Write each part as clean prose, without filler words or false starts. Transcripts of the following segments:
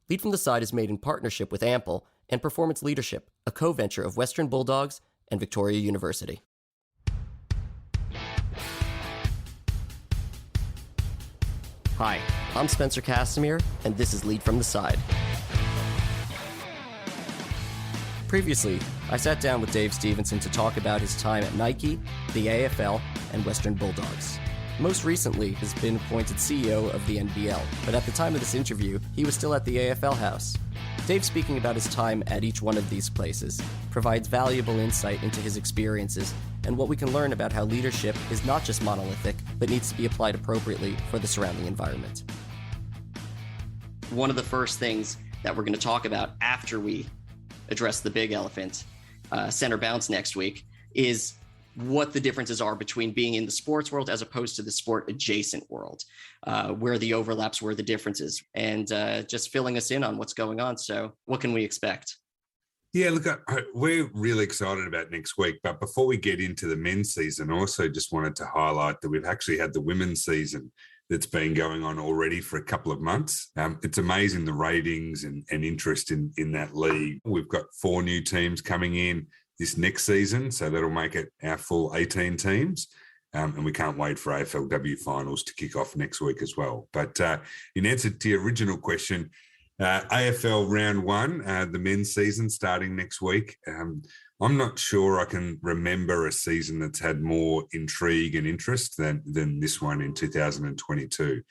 Lead from the Side is made in partnership with Ample and Performance Leadership, a co-venture of Western Bulldogs and Victoria University. Hi, I'm Spencer Casimir, and this is Lead from the Side. Previously, I sat down with Dave Stevenson to talk about his time at Nike, the AFL, and Western Bulldogs. Most recently, has been appointed CEO of the NBL, but at the time of this interview, he was still at the AFL house. Dave, speaking about his time at each one of these places, provides valuable insight into his experiences and what we can learn about how leadership is not just monolithic, but needs to be applied appropriately for the surrounding environment. One of the first things that we're going to talk about after we address the big elephant, center bounce next week, is what the differences are between being in the sports world as opposed to the sport adjacent world, where the overlaps, where the differences, and just filling us in on what's going on. So what can we expect? Yeah, look, we're really excited about next week. But before we get into the men's season, I also just wanted to highlight that we've actually had the women's season that's been going on already for a couple of months. It's amazing the ratings and interest in that league. We've got 4 new teams coming in this next season, so that'll make it our full 18 teams. And we can't wait for AFLW finals to kick off next week as well. But in answer to your original question, AFL round 1, the men's season starting next week. I'm not sure I can remember a season that's had more intrigue and interest than this one in 2022.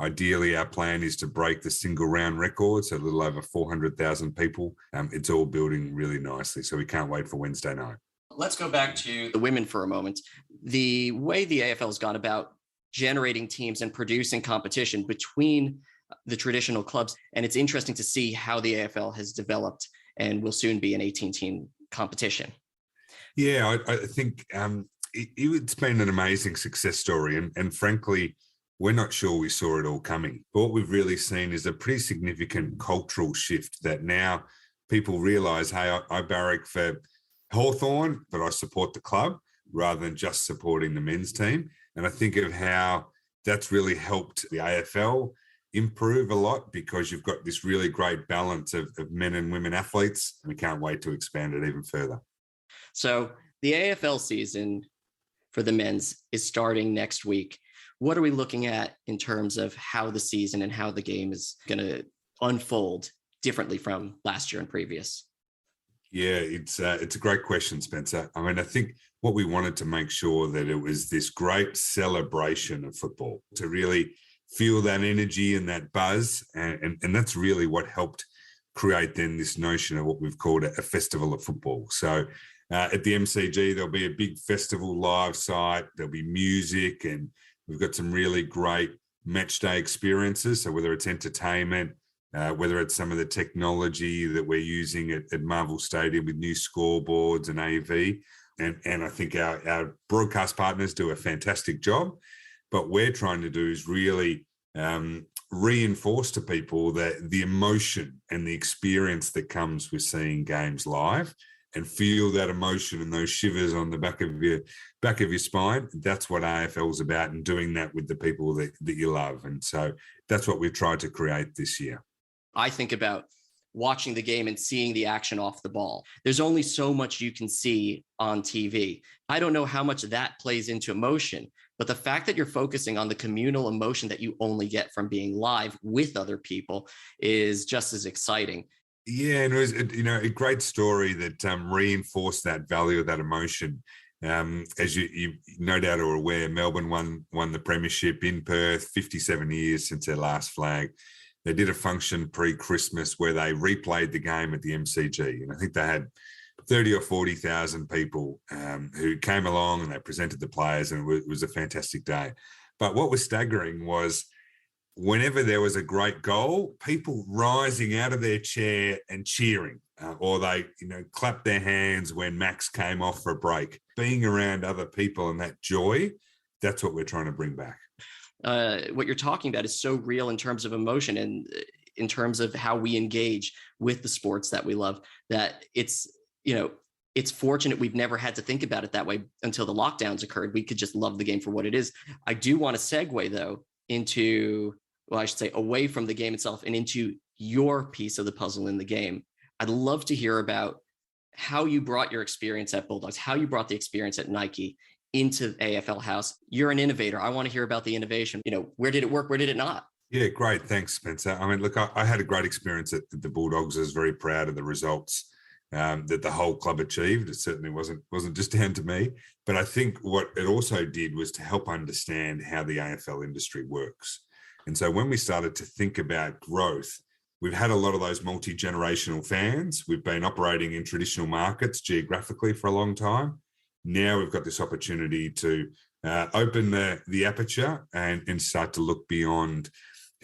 Ideally, our plan is to break the single round record, so a little over 400,000 people. It's all building really nicely, so we can't wait for Wednesday night. Let's go back to the women for a moment. The way the AFL has gone about generating teams and producing competition between the traditional clubs, and it's interesting to see how the AFL has developed and will soon be an 18-team competition. Yeah, I think it's been an amazing success story, and frankly, we're not sure we saw it all coming. But what we've really seen is a pretty significant cultural shift that now people realise, hey, I barrack for Hawthorn, but I support the club rather than just supporting the men's team. And I think of how that's really helped the AFL improve a lot, because you've got this really great balance of men and women athletes. And we can't wait to expand it even further. So the AFL season for the men's is starting next week. What are we looking at in terms of how the season and how the game is going to unfold differently from last year and previous? Yeah, it's a great question, Spencer. I mean, I think what we wanted to make sure that it was this great celebration of football, to really feel that energy and that buzz. And that's really what helped create then this notion of what we've called a festival of football. So at the MCG, there'll be a big festival live site. There'll be music, and we've got some really great match day experiences. So whether it's entertainment, whether it's some of the technology that we're using at Marvel Stadium with new scoreboards and AV. And I think our broadcast partners do a fantastic job. But we're trying to do is really reinforce to people that the emotion and the experience that comes with seeing games live, and feel that emotion and those shivers on the back of your spine. That's what AFL is about, and doing that with the people that you love. And so that's what we've tried to create this year. I think about watching the game and seeing the action off the ball. There's only so much you can see on TV. I don't know how much that plays into emotion, but the fact that you're focusing on the communal emotion that you only get from being live with other people is just as exciting. Yeah, and it was a great story that reinforced that value of that emotion. As you no doubt are aware, Melbourne won the premiership in Perth, 57 years since their last flag. They did a function pre-Christmas where they replayed the game at the MCG, and I think they had 30 or 40,000 people who came along, and they presented the players, and it was a fantastic day. But what was staggering was whenever there was a great goal, people rising out of their chair and cheering, or they, clapped their hands when Max came off for a break. Being around other people and that joy, that's what we're trying to bring back. What you're talking about is so real in terms of emotion and in terms of how we engage with the sports that we love, that it's fortunate we've never had to think about it that way until the lockdowns occurred. We could just love the game for what it is. I do want to segue, though, into, well, I should say away from the game itself and into your piece of the puzzle in the game. I'd love to hear about how you brought your experience at Bulldogs, how you brought the experience at Nike into AFL House. You're an innovator. I want to hear about the innovation. Where did it work? Where did it not? Yeah, great. Thanks, Spencer. I mean, look, I had a great experience at the Bulldogs. I was very proud of the results that the whole club achieved. It certainly wasn't just down to me. But I think what it also did was to help understand how the AFL industry works. And so when we started to think about growth, we've had a lot of those multi-generational fans. We've been operating in traditional markets geographically for a long time. Now we've got this opportunity to open the aperture and start to look beyond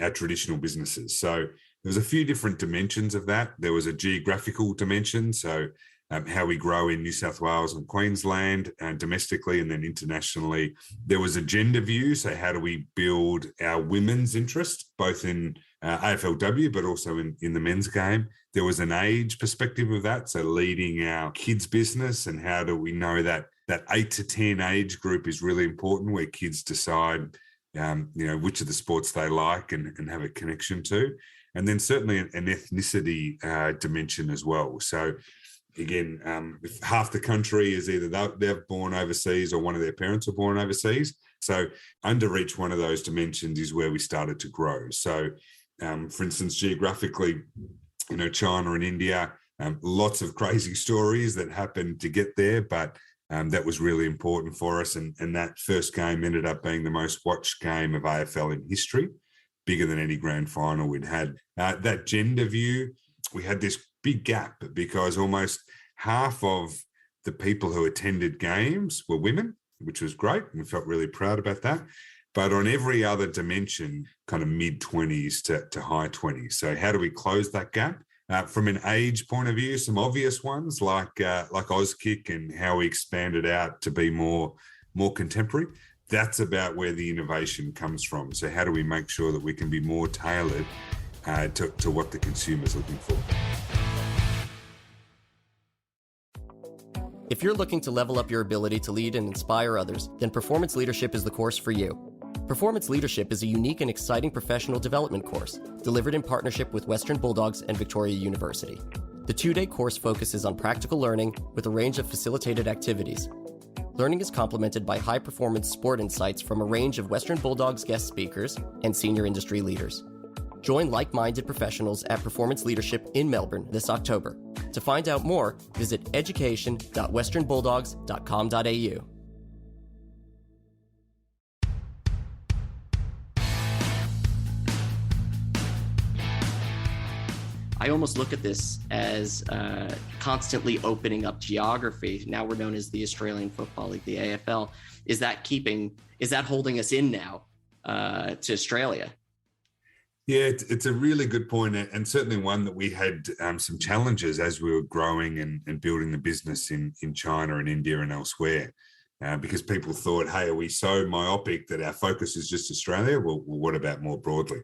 our traditional businesses. So there was a few different dimensions of that. There was a geographical dimension, so how we grow in New South Wales and Queensland and domestically and then internationally. There was a gender view, so how do we build our women's interest, both in AFLW, but also in the men's game. There was an age perspective of that, so leading our kids' business and how do we know that 8 to 10 age group is really important, where kids decide which of the sports they like and have a connection to. And then certainly an ethnicity dimension as well. So again, if half the country is either they're born overseas or one of their parents are born overseas. So under each one of those dimensions is where we started to grow. So for instance, geographically, China and India, lots of crazy stories that happened to get there, but that was really important for us. And that first game ended up being the most watched game of AFL in history, bigger than any grand final we'd had. That gender view, we had this big gap because almost half of the people who attended games were women, which was great. And we felt really proud about that. But on every other dimension, kind of mid-20s to high 20s. So how do we close that gap? From an age point of view, some obvious ones like Auskick and how we expanded out to be more contemporary. That's about where the innovation comes from. So how do we make sure that we can be more tailored to what the consumer's looking for? If you're looking to level up your ability to lead and inspire others, then Performance Leadership is the course for you. Performance Leadership is a unique and exciting professional development course delivered in partnership with Western Bulldogs and Victoria University. The 2-day course focuses on practical learning with a range of facilitated activities. Learning is complemented by high-performance sport insights from a range of Western Bulldogs guest speakers and senior industry leaders. Join like-minded professionals at Performance Leadership in Melbourne this October. To find out more, visit education.westernbulldogs.com.au. I almost look at this as constantly opening up geography. Now we're known as the Australian Football League, the AFL. Is that holding us in now to Australia? Yeah, it's a really good point, and certainly one that we had some challenges as we were growing and building the business in China and India and elsewhere, because people thought, hey, are we so myopic that our focus is just Australia? Well, what about more broadly?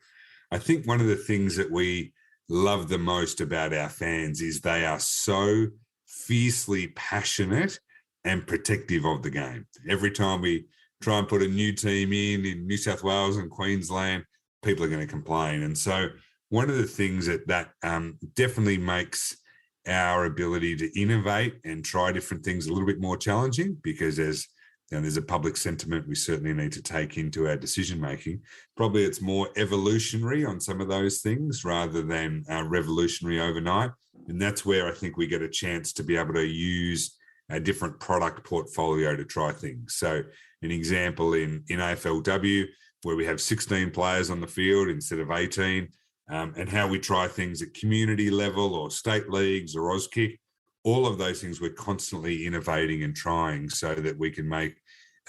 I think one of the things that we love the most about our fans is they are so fiercely passionate and protective of the game. Every time we try and put a new team in New South Wales and Queensland, people are going to complain. And so one of the things that definitely makes our ability to innovate and try different things a little bit more challenging, because there's a public sentiment we certainly need to take into our decision making. Probably it's more evolutionary on some of those things rather than revolutionary overnight. And that's where I think we get a chance to be able to use a different product portfolio to try things. So an example in AFLW, where we have 16 players on the field instead of 18, and how we try things at community level or state leagues or Auskick. All of those things we're constantly innovating and trying so that we can make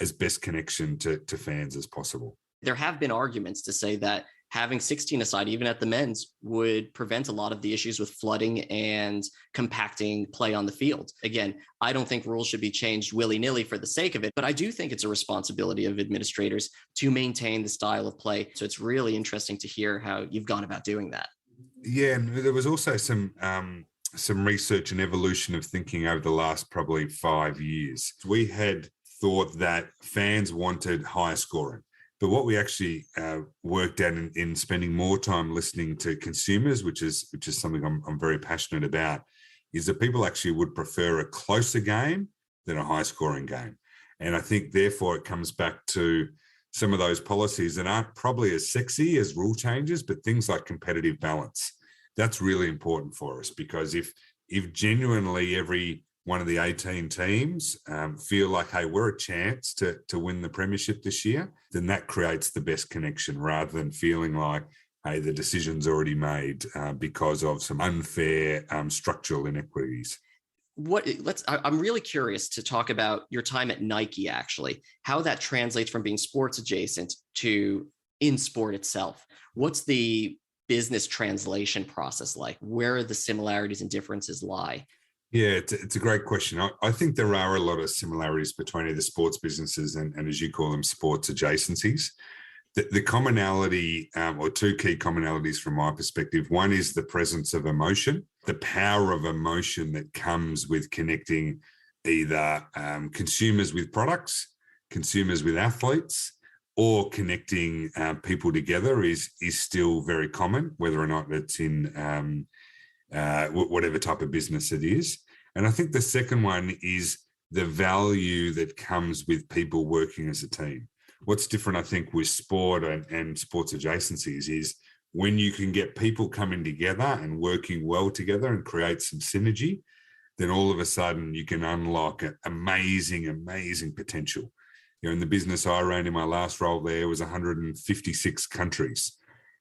as best connection to fans as possible. There have been arguments to say that having 16 aside, even at the men's, would prevent a lot of the issues with flooding and compacting play on the field. Again, I don't think rules should be changed willy-nilly for the sake of it, but I do think it's a responsibility of administrators to maintain the style of play. So it's really interesting to hear how you've gone about doing that. Yeah, and there was also some research and evolution of thinking over the last probably 5 years. We had thought that fans wanted higher scoring, but But what we actually worked out in spending more time listening to consumers, which is something I'm very passionate about, is that people actually would prefer a closer game than a high-scoring game. And I think, therefore, it comes back to some of those policies that aren't probably as sexy as rule changes, but things like competitive balance. That's really important for us, because if genuinely every one of the 18 teams feel like, hey, we're a chance to win the premiership this year, then that creates the best connection, rather than feeling like, hey, the decision's already made because of some unfair structural inequities. I'm really curious to talk about your time at Nike, actually, how that translates from being sports adjacent to in sport itself. What's the business translation process like? Where the similarities and differences lie? Yeah, it's a great question. I think there are a lot of similarities between either sports businesses and as you call them, sports adjacencies. The commonality, or two key commonalities from my perspective, one is the presence of emotion, the power of emotion that comes with connecting either consumers with products, consumers with athletes, or connecting people together is still very common, whether or not it's in whatever type of business it is. And I think the second one is the value that comes with people working as a team. What's different, I think, with sport and sports adjacencies is when you can get people coming together and working well together and create some synergy, then all of a sudden you can unlock amazing, amazing potential. You know, in the business I ran in my last role there was 156 countries.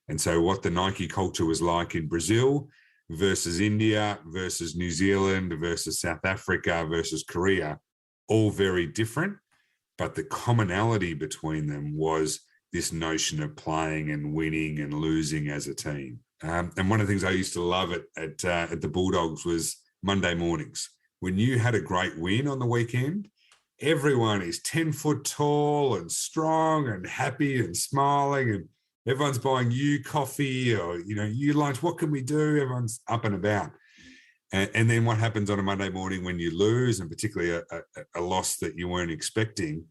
And so what the Nike culture was like in Brazil versus India versus New Zealand versus South Africa versus Korea, all very different. But the commonality between them was this notion of playing and winning and losing as a team. And one of the things I used to love at the Bulldogs was Monday mornings. When you had a great win on the weekend, everyone is 10 foot tall and strong and happy and smiling, and everyone's buying you coffee or, you lunch. What can we do? Everyone's up and about. And then what happens on a Monday morning when you lose, and particularly a loss that you weren't expecting?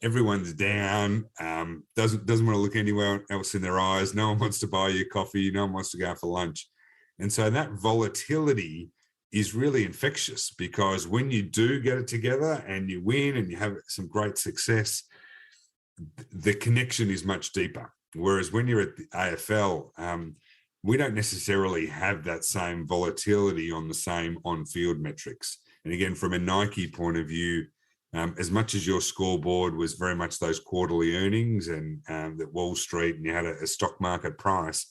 Everyone's down, doesn't want to look anywhere else in their eyes. No one wants to buy you coffee. No one wants to go out for lunch. And so that volatility is really infectious, because when you do get it together and you win and you have some great success, the connection is much deeper. Whereas when you're at the AFL, we don't necessarily have that same volatility on the same on-field metrics. And again, from a Nike point of view, as much as your scoreboard was very much those quarterly earnings and that Wall Street, and you had a stock market price,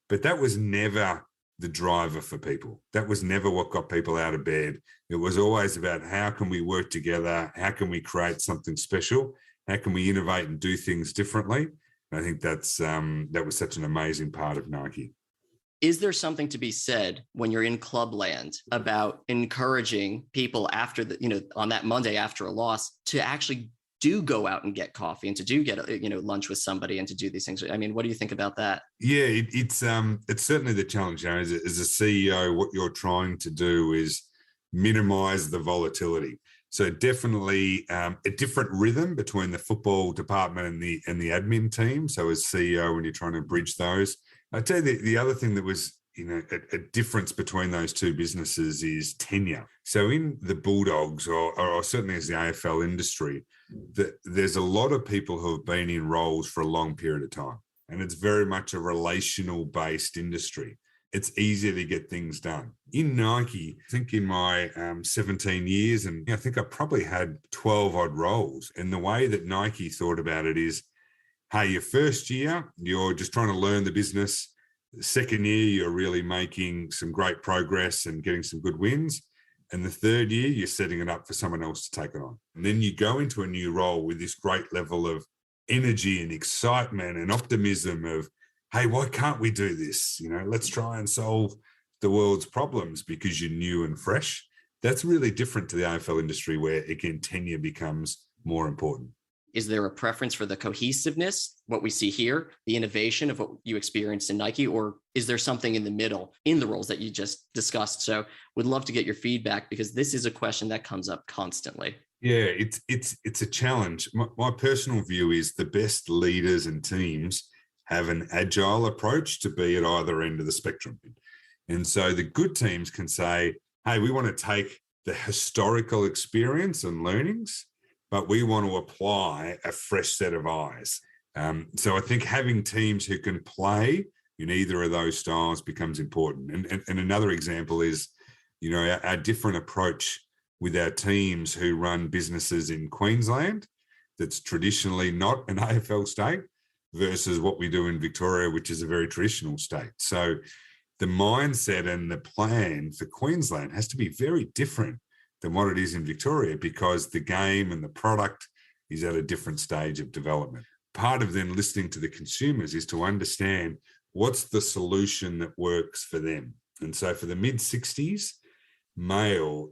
but that was never the driver for people. That was never what got people out of bed. It was always about, how can we work together? How can we create something special? How can we innovate and do things differently? And I think that was such an amazing part of Nike. Is there something to be said when you're in club land about encouraging people after on that Monday after a loss to actually do go out and get coffee and to do get lunch with somebody and to do these things? I mean, what do you think about that? Yeah, it's certainly the challenge. As a CEO, what you're trying to do is minimize the volatility. So definitely a different rhythm between the football department and the admin team. So as CEO, when you're trying to bridge those, I'd say the other thing that was, a difference between those two businesses is tenure. So in the Bulldogs, or certainly as the AFL industry, there's a lot of people who have been in roles for a long period of time. And it's very much a relational-based industry. It's easier to get things done. In Nike, I think in my 17 years, and I think I probably had 12 odd roles. And the way that Nike thought about it is, hey, your first year, you're just trying to learn the business. The second year, you're really making some great progress and getting some good wins. And the third year, you're setting it up for someone else to take it on. And then you go into a new role with this great level of energy and excitement and optimism of, hey, why can't we do this? Let's try and solve the world's problems because you're new and fresh. That's really different to the AFL industry, where, again, tenure becomes more important. Is there a preference for the cohesiveness, what we see here, the innovation of what you experienced in Nike, or is there something in the middle in the roles that you just discussed? So would love to get your feedback, because this is a question that comes up constantly. Yeah, it's a challenge. My personal view is the best leaders and teams have an agile approach to be at either end of the spectrum. And so the good teams can say, hey, we want to take the historical experience and learnings, but we want to apply a fresh set of eyes. So I think having teams who can play in either of those styles becomes important. And another example is, our different approach with our teams who run businesses in Queensland that's traditionally not an AFL state versus what we do in Victoria, which is a very traditional state. So the mindset and the plan for Queensland has to be very different than what it is in Victoria, because the game and the product is at a different stage of development. Part of then listening to the consumers is to understand what's the solution that works for them. And so for the mid-60s male,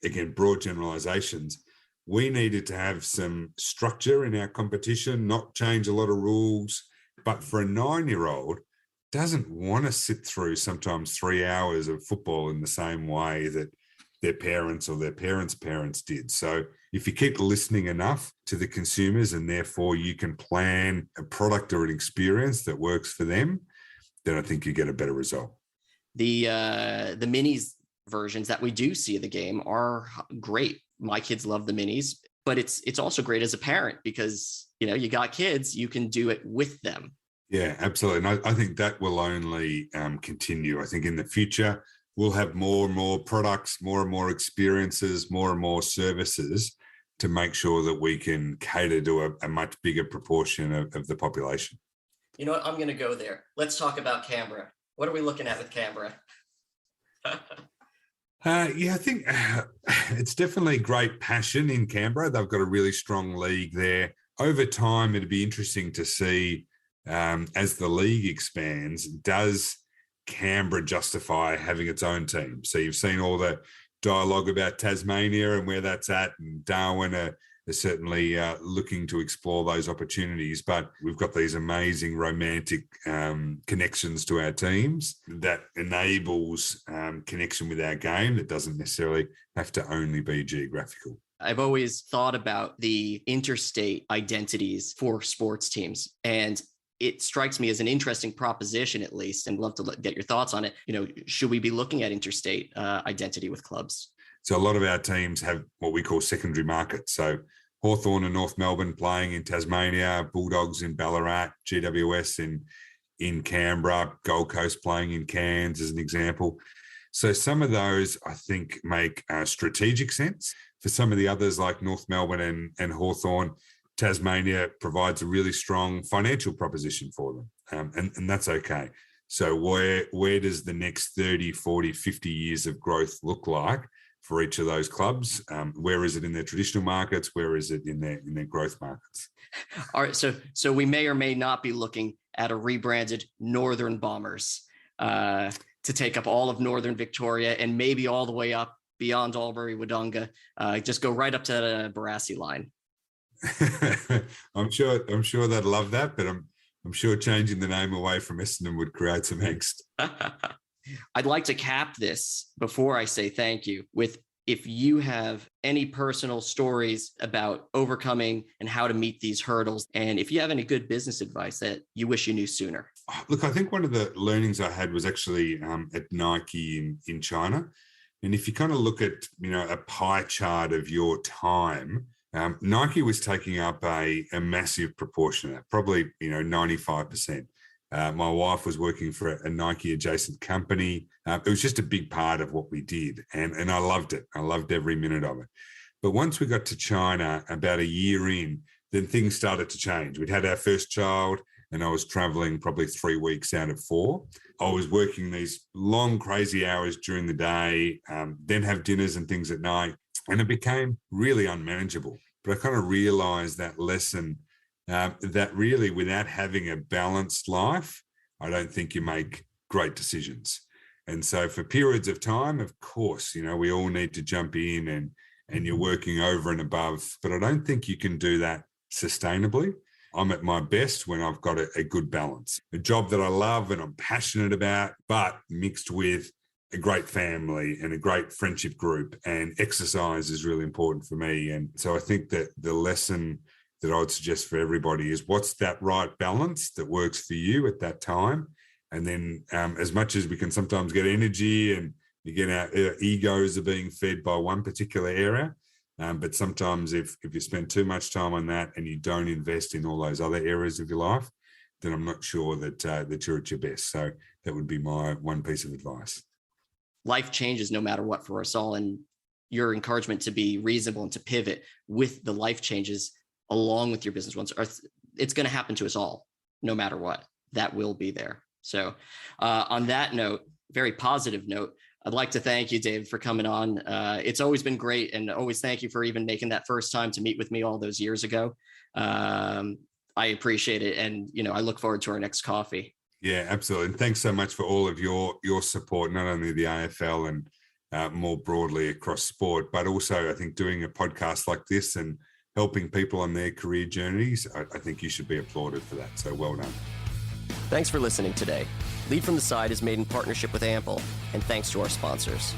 again, broad generalizations, we needed to have some structure in our competition, not change a lot of rules. But for a 9-year-old, doesn't want to sit through sometimes 3 hours of football in the same way that their parents or their parents' parents did. So if you keep listening enough to the consumers, and therefore you can plan a product or an experience that works for them, then I think you get a better result. The minis versions that we do see of the game are great. My kids love the minis, but it's also great as a parent because, you got kids, you can do it with them. Yeah, absolutely. And I think that will only continue. I think in the future, we'll have more and more products, more and more experiences, more and more services to make sure that we can cater to a much bigger proportion of the population. You know what? I'm going to go there. Let's talk about Canberra. What are we looking at with Canberra? I think it's definitely great passion in Canberra. They've got a really strong league there. Over time, it'd be interesting to see as the league expands, does Canberra justify having its own team? So you've seen all the dialogue about Tasmania and where that's at, and Darwin are certainly looking to explore those opportunities. But we've got these amazing romantic connections to our teams that enables connection with our game that doesn't necessarily have to only be geographical. I've always thought about the interstate identities for sports teams, and it strikes me as an interesting proposition, at least, and love to get your thoughts on it. Should we be looking at interstate identity with clubs? So a lot of our teams have what we call secondary markets. So Hawthorn and North Melbourne playing in Tasmania, Bulldogs in Ballarat, GWS in Canberra, Gold Coast playing in Cairns as an example. So some of those, I think, make strategic sense. For some of the others, like North Melbourne and Hawthorn, Tasmania provides a really strong financial proposition for them, and that's okay. So where does the next 30, 40, 50 years of growth look like for each of those clubs? Where is it in their traditional markets? Where is it in their growth markets? All right, so we may or may not be looking at a rebranded Northern Bombers to take up all of Northern Victoria and maybe all the way up beyond Albury Wodonga, just go right up to the Barassi line. I'm sure they'd love that, but I'm sure changing the name away from Essendon would create some angst. I'd like to cap this before I say thank you with, if you have any personal stories about overcoming and how to meet these hurdles, and if you have any good business advice that you wish you knew sooner. Look, I think one of the learnings I had was actually at Nike in China. And if you kind of look at, a pie chart of your time, Nike was taking up a massive proportion of that, probably, 95%. My wife was working for a Nike adjacent company. It was just a big part of what we did. And I loved it. I loved every minute of it. But once we got to China, about a year in, then things started to change. We'd had our first child, and I was traveling probably 3 weeks out of 4. I was working these long, crazy hours during the day, then have dinners and things at night. And it became really unmanageable. But I kind of realized that lesson that really, without having a balanced life, I don't think you make great decisions. And so for periods of time, of course, we all need to jump in and you're working over and above, but I don't think you can do that sustainably. I'm at my best when I've got a good balance, a job that I love and I'm passionate about, but mixed with a great family and a great friendship group, and exercise is really important for me. And so I think that the lesson that I would suggest for everybody is, what's that right balance that works for you at that time? And then as much as we can sometimes get energy and again, our egos are being fed by one particular area. But sometimes if you spend too much time on that and you don't invest in all those other areas of your life, then I'm not sure that you're at your best. So that would be my one piece of advice. Life changes no matter what for us all. And your encouragement to be reasonable and to pivot with the life changes along with your business ones, it's going to happen to us all, no matter what. That will be there. So on that note, very positive note, I'd like to thank you, David, for coming on. It's always been great, and always thank you for even making that first time to meet with me all those years ago. I appreciate it, and I look forward to our next coffee. Yeah, absolutely. And thanks so much for all of your support, not only the AFL and more broadly across sport, but also I think doing a podcast like this and helping people on their career journeys. I think you should be applauded for that. So well done. Thanks for listening today. Lead from the Side is made in partnership with Ample, and thanks to our sponsors.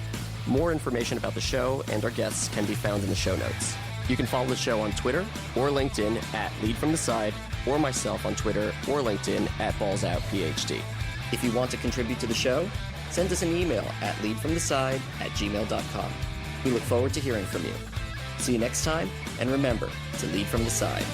More information about the show and our guests can be found in the show notes. You can follow the show on Twitter or LinkedIn at Lead from the Side, or myself on Twitter or LinkedIn at BallsOutPhD. If you want to contribute to the show, send us an email at leadfromtheside@gmail.com. We look forward to hearing from you. See you next time, and remember to lead from the side.